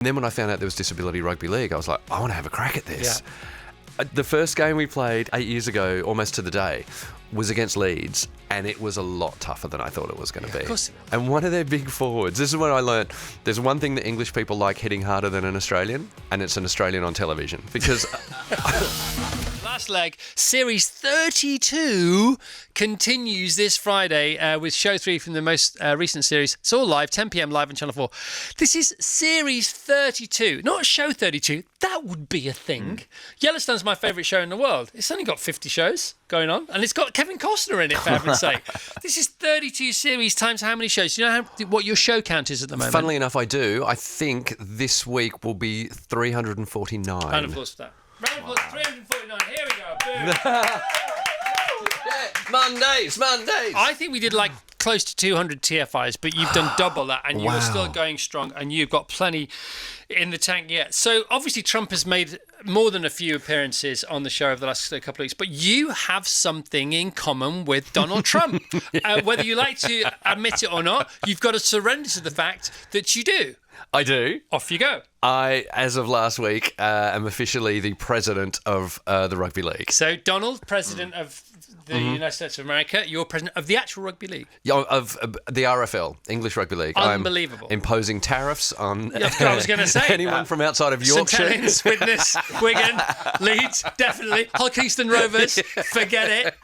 And then when I found out there was Disability Rugby League, I was like, I want to have a crack at this. The first game we played 8 years ago, almost to the day, was against Leeds, and it was a lot tougher than I thought it was going to be. Of course it was. And one of their big forwards, this is when I learned, there's one thing that English people like hitting harder than an Australian, and it's an Australian on television. Because... Last leg, Series 32 continues this Friday with Show 3 from the most recent series. It's all live, 10 p.m. live on Channel 4. This is Series 32, not Show 32. That would be a thing. Yellowstone's my favourite show in the world. It's only got 50 shows going on, and it's got Kevin Costner in it, for heaven's sake. This is 32 series times how many shows? Do you know what your show count is at the moment? Funnily enough, I do. I think this week will be 349. Round of applause for that. Round of applause, 349. Here we go. Boom. Mondays. I think we did like close to 200 TFIs, but you've done double that, and you're Wow. still going strong, and you've got plenty in the tank yet. So obviously Trump has made more than a few appearances on the show over the last couple of weeks, but you have something in common with Donald Trump. Whether you like to admit it or not, you've got to surrender to the fact that you do. I do. Off you go. I, as of last week, am officially the president of the Rugby League. So Donald, president of the United States of America, you're president of the actual rugby league. Yeah, of the RFL, English Rugby League. Unbelievable. I'm imposing tariffs on I was going to say anyone from outside of Yorkshire. St Helens, Widnes, Wigan, Leeds, definitely. Hull Kingston Rovers, forget it.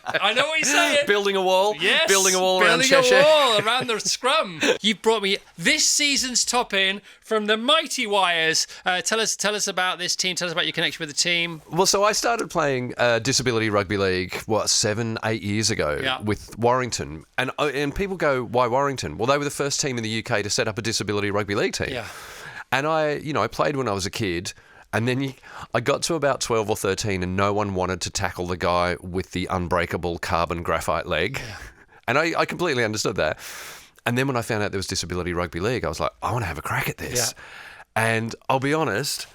I know what you're saying. Building a wall. Yes, Building a wall around Cheshire. Cheshire. A wall around the scrum. You've brought me this season's top in from the Mighty Wires. Tell us about this team. Tell us about your connection with the team. Well, so I started playing Disability Rugby League, 7-8 years ago with Warrington. And people go, why Warrington? Well, they were the first team in the UK to set up a Disability Rugby League team. Yeah. And I played when I was a kid. And then I got to about 12 or 13 and no one wanted to tackle the guy with the unbreakable carbon graphite leg. Yeah. And I completely understood that. And then when I found out there was Disability Rugby League, I was like, I want to have a crack at this. Yeah. And I'll be honest,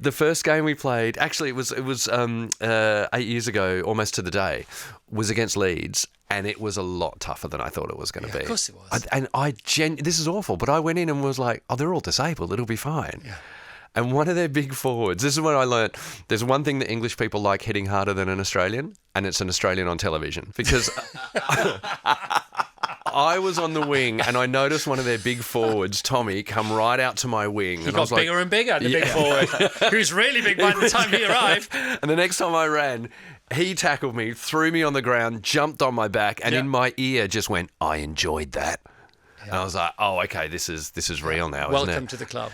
the first game we played, actually it was 8 years ago, almost to the day, was against Leeds, and it was a lot tougher than I thought it was going to be. Of course it was. This is awful, but I went in and was like, oh, they're all disabled, it'll be fine. Yeah. And one of their big forwards, this is when I learned, there's one thing that English people like hitting harder than an Australian, and it's an Australian on television. Because I was on the wing and I noticed one of their big forwards, Tommy, come right out to my wing. He got bigger and bigger, the big forward, who's really big by the time he arrived. And the next time I ran, he tackled me, threw me on the ground, jumped on my back, and in my ear just went, I enjoyed that. And I was like, oh, okay, this is real now, isn't it? Welcome to the club.